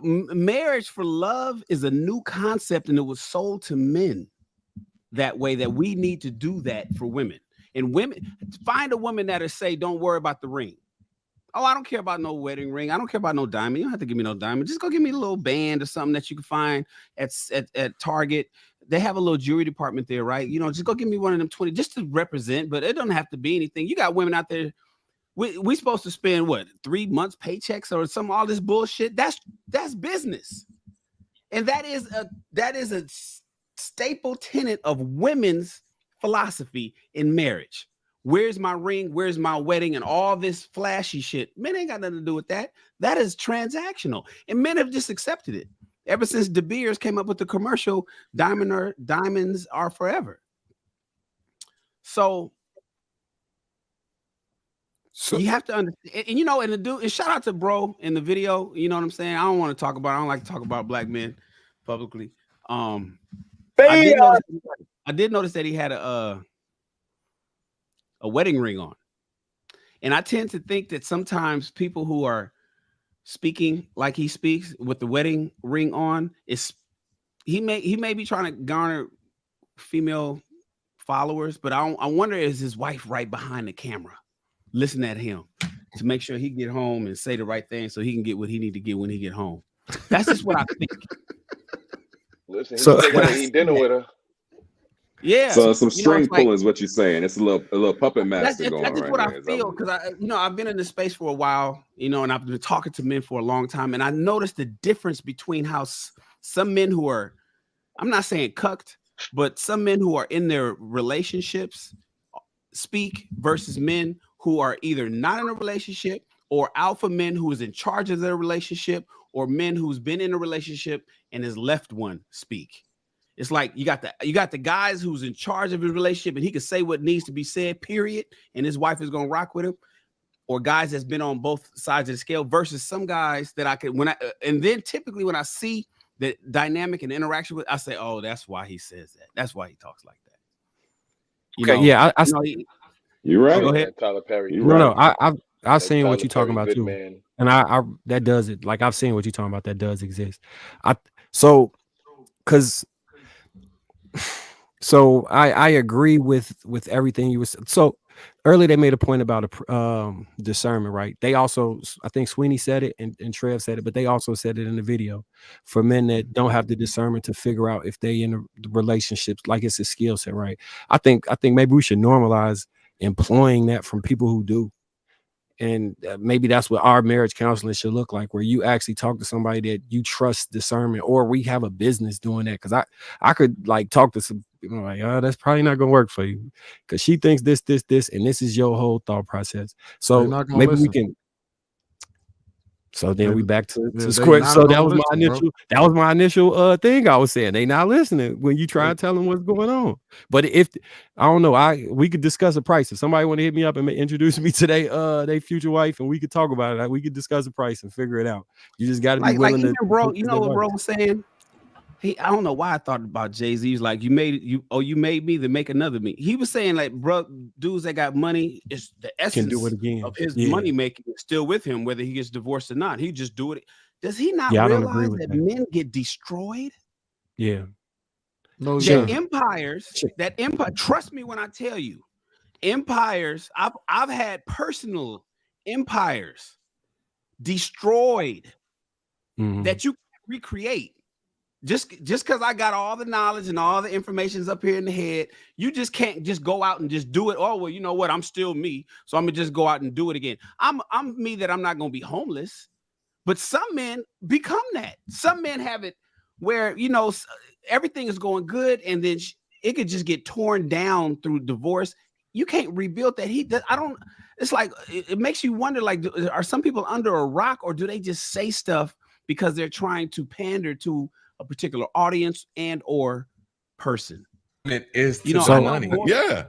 marriage for love is a new concept, and it was sold to men that way, that we need to do that for women. And women, find a woman that'll say, don't worry about the ring. Oh, I don't care about no wedding ring. I don't care about no diamond. You don't have to give me no diamond. Just go give me a little band or something that you can find at Target. They have a little jewelry department there, right? Just go give me one of them 20 just to represent, but it doesn't have to be anything. You got women out there. We supposed to spend what, 3 months paychecks or some all this bullshit. That's business. And that is a staple tenet of women's philosophy in marriage. Where's my ring? Where's my wedding? And all this flashy shit. Men ain't got nothing to do with that. That is transactional. And men have just accepted it. Ever since De Beers came up with the commercial, diamonds are forever. So you have to understand. And shout out to bro in the video. You know what I'm saying? I don't like to talk about black men publicly. I did notice that he had a wedding ring on. And I tend to think that sometimes people who are speaking like he speaks with the wedding ring on, he may be trying to garner female followers, but I wonder, is his wife right behind the camera listen at him to make sure he get home and say the right thing so he can get what he need to get when he get home? That's just what I think. Listen, he's gonna eat dinner with her. Yeah. So some string pulling is what you're saying. It's a little puppet master going on. That's what I feel, because I've been in this space for a while, and I've been talking to men for a long time, and I noticed the difference between how some men who are, I'm not saying cucked, but some men who are in their relationships speak versus men who are either not in a relationship, or alpha men who is in charge of their relationship, or men who's been in a relationship and has left one speak. It's like you got the guys who's in charge of his relationship and he can say what needs to be said, period, and his wife is gonna rock with him, or guys that's been on both sides of the scale, versus some guys that and then typically when I see the dynamic and interaction with, I say, oh, that's why he says that. That's why he talks like that. You're right. Go ahead, Tyler Perry. I've seen what you're talking about too, man. And I that does it. Like, I've seen what you're talking about. That does exist. So I agree with everything you were saying. So earlier they made a point about discernment, right? They also, I think Sweeney said it and Trev said it, but they also said it in the video for men that don't have the discernment to figure out if they in relationships, like it's a skill set, right? I think maybe we should normalize employing that from people who do. And maybe that's what our marriage counseling should look like, where you actually talk to somebody that you trust discernment, or we have a business doing that. Because I could like talk to some people like, oh, that's probably not gonna work for you because she thinks this, and this is your whole thought process. So maybe we can. So then we back to square. So that was my initial thing I was saying. They not listening when you try to tell them what's going on. But if I don't know, we could discuss a price. If somebody want to hit me up and introduce me to their future wife, and we could talk about it, we could discuss a price and figure it out. You just got to be willing to. Bro, you know what bro was saying? I don't know why I thought about Jay-Z. He's like, you made me, then make another me. He was saying, like, bro, dudes that got money, is the essence of his money making is still with him, whether he gets divorced or not. He just do it. Does he not realize that men get destroyed? Yeah. No, empires, trust me when I tell you, empires, I've had personal empires destroyed that you can recreate. Just because I got all the knowledge and all the information's up here in the head, you just can't just go out and just do it. Oh, well, you know what? I'm still me, so I'm gonna just go out and do it again. I'm me that I'm not gonna be homeless, but some men become that. Some men have it where everything is going good, and then it could just get torn down through divorce. You can't rebuild that. It's like it makes you wonder. Like, are some people under a rock, or do they just say stuff because they're trying to pander to a particular audience and or person? It is money. Yeah,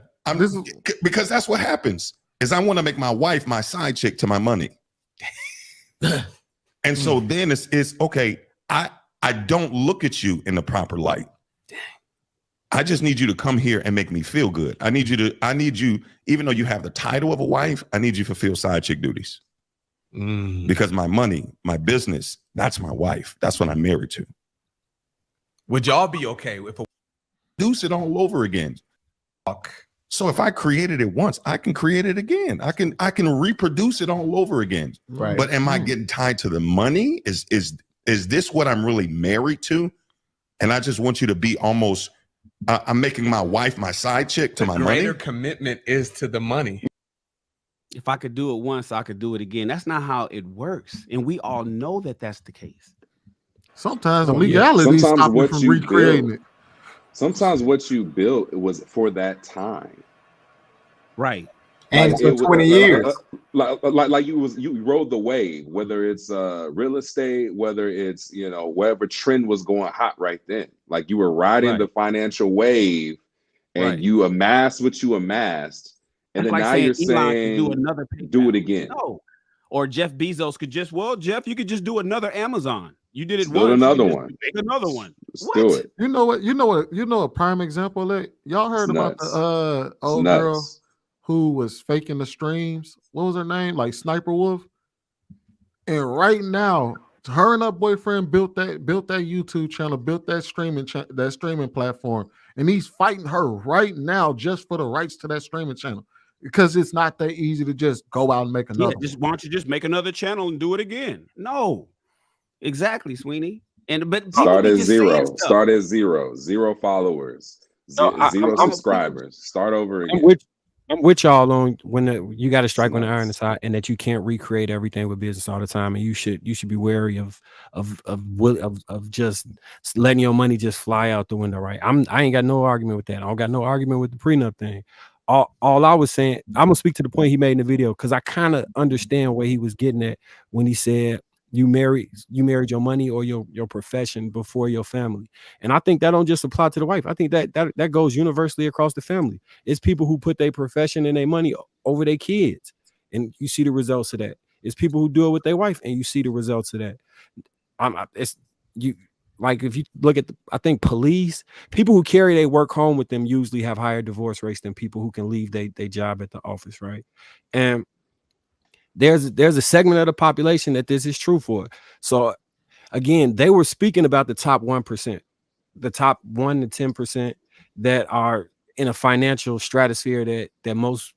because that's what happens. Is I want to make my wife my side chick to my money, and so then it's okay. I don't look at you in the proper light. I just need you to come here and make me feel good. I need you, even though you have the title of a wife, I need you to fulfill side chick duties. Because my money, my business, that's my wife. That's what I'm married to. Would y'all be okay if Produce it all over again? So if I created it once, I can create it again. I can reproduce it all over again. Right. But am I getting tied to the money? Is this what I'm really married to? And I just want you to be almost. I'm making my wife my side chick to my money. Greater commitment is to the money. If I could do it once, I could do it again. That's not how it works, and we all know that that's the case. Sometimes the legality stops you from recreating it. Sometimes what you built was for that time, right? And for 20 years, like you rode the wave, whether it's real estate, whether it's whatever trend was going hot right then. Like you were riding the financial wave, and you amassed what you amassed. And then now you're saying do it again. No. Or Jeff Bezos could just, Jeff, you could just do another Amazon. You did it once. Another one. Make another one. Let's do it. You know a prime example of that? Y'all heard about the old girl who was faking the streams? What was her name? Like Sniper Wolf. And right now, her and her boyfriend built that YouTube channel, built that streaming platform, and he's fighting her right now just for the rights to that streaming channel. Because it's not that easy to just go out and make another. Yeah, why don't you just make another channel and do it again? No, exactly, Sweeney. But start at zero. Start at zero followers, zero subscribers. Start over again. I'm with y'all on when you got to strike when the iron is hot, and that you can't recreate everything with business all the time, and you should be wary of just letting your money just fly out the window. Right? I ain't got no argument with that. I don't got no argument with the prenup thing. All I was saying, I'm gonna speak to the point he made in the video because I kind of understand where he was getting at when he said you married your money or your profession before your family. And I think that don't just apply to the wife. I think that goes universally across the family. It's people who put their profession and their money over their kids, and you see the results of that. It's people who do it with their wife, and you see the results of that. Like if you look at, I think police, people who carry their work home with them usually have higher divorce rates than people who can leave their job at the office, right? And there's a segment of the population that this is true for. So again, they were speaking about the top 1%, the top 1 to 10% that are in a financial stratosphere that most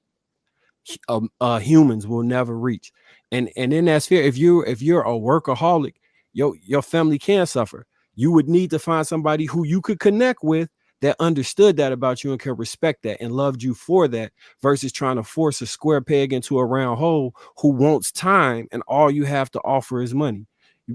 humans will never reach. And in that sphere, if you're a workaholic, your family can suffer. You would need to find somebody who you could connect with that understood that about you and can respect that and loved you for that, versus trying to force a square peg into a round hole who wants time and all you have to offer is money.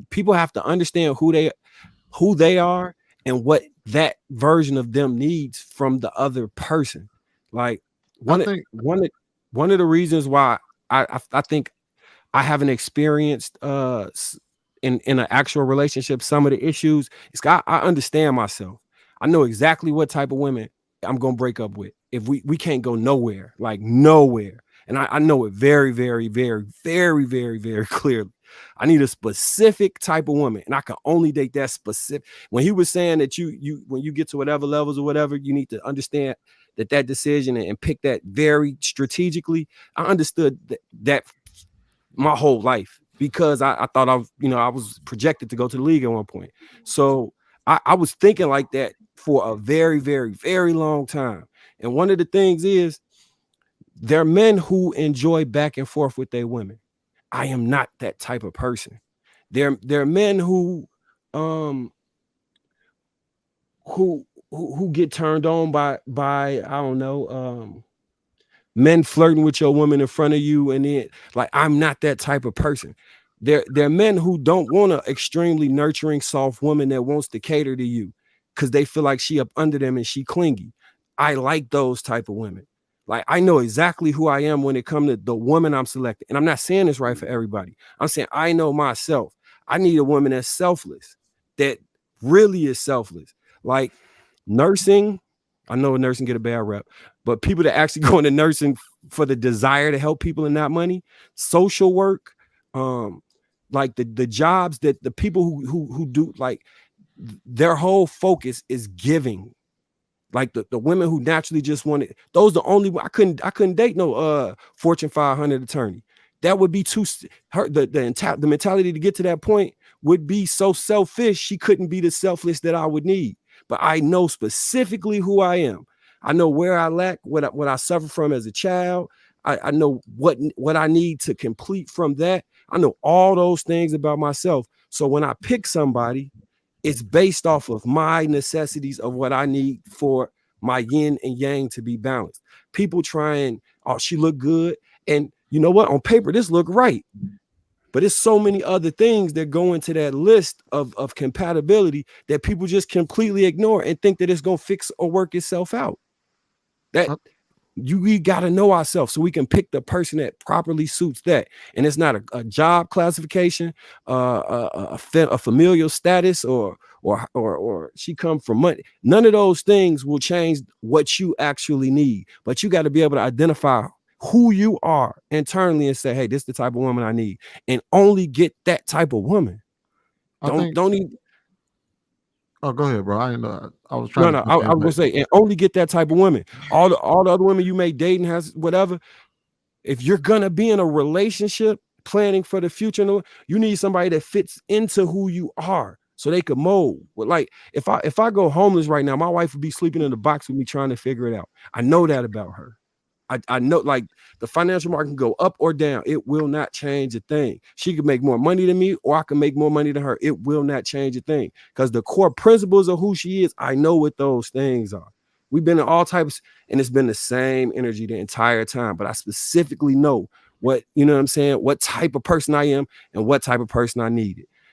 People have to understand who they are and what that version of them needs from the other person. Like one of the reasons why I think I haven't experienced in an actual relationship some of the issues is I understand myself. I know exactly what type of women I'm gonna break up with if we can't go nowhere, like nowhere. And I know it very, very, very, very, very, very clearly. I need a specific type of woman, and I can only date that specific. When he was saying that you when you get to whatever levels or whatever, you need to understand that decision and pick that very strategically. I understood that my whole life, because I thought I was projected to go to the league at one point. So I was thinking like that for a very, very, very long time. And one of the things is there are men who enjoy back and forth with their women. I am not that type of person. There are men who get turned on by I don't know, men flirting with your woman in front of you, and then like I'm not that type of person. There are men who don't want an extremely nurturing, soft woman that wants to cater to you because they feel like she up under them and she clingy. I like those type of women. Like I know exactly who I am when it comes to the woman I'm selecting. And I'm not saying this right for everybody. I'm saying I know myself. I need a woman that's selfless, that really is selfless. Like nursing, I know nursing get a bad rep, but people that actually go into nursing for the desire to help people and not money, social work, like the jobs that the people who do, like their whole focus is giving. Like the women who naturally just wanted, those the only I couldn't date no Fortune 500 attorney. that would be too the mentality to get to that point would be so selfish. She couldn't be the selfless that I would need. But I know specifically who I am. I know where I lack, what I suffer from as a child. I know what I need to complete from that. I know all those things about myself. So when I pick somebody, it's based off of my necessities of what I need for my yin and yang to be balanced. People trying, oh, she look good. And you know what? On paper, this look right. But it's so many other things that go into that list of compatibility that people just completely ignore and think that it's going to fix or work itself out. That we got to know ourselves so we can pick the person that properly suits that. And it's not a job classification, a familial status, or she come from money. None of those things will change what you actually need. But you got to be able to identify who you are internally and say, hey, this is the type of woman I need, and only get that type of woman. Don't need. Oh, go ahead, bro. I didn't know. I was trying. I was gonna say, and only get that type of woman. All the other women you may date and has whatever. If you're gonna be in a relationship, planning for the future, you need somebody that fits into who you are, so they could mold. But like, if I go homeless right now, my wife would be sleeping in the box with me trying to figure it out. I know that about her. I know, like, the financial market can go up or down. It will not change a thing. She could make more money than me, or I can make more money than her. It will not change a thing, because the core principles of who she is, I know what those things are. We've been in all types, and it's been the same energy the entire time. But I specifically know what, you know what I'm saying, what type of person I am and what type of person I needed.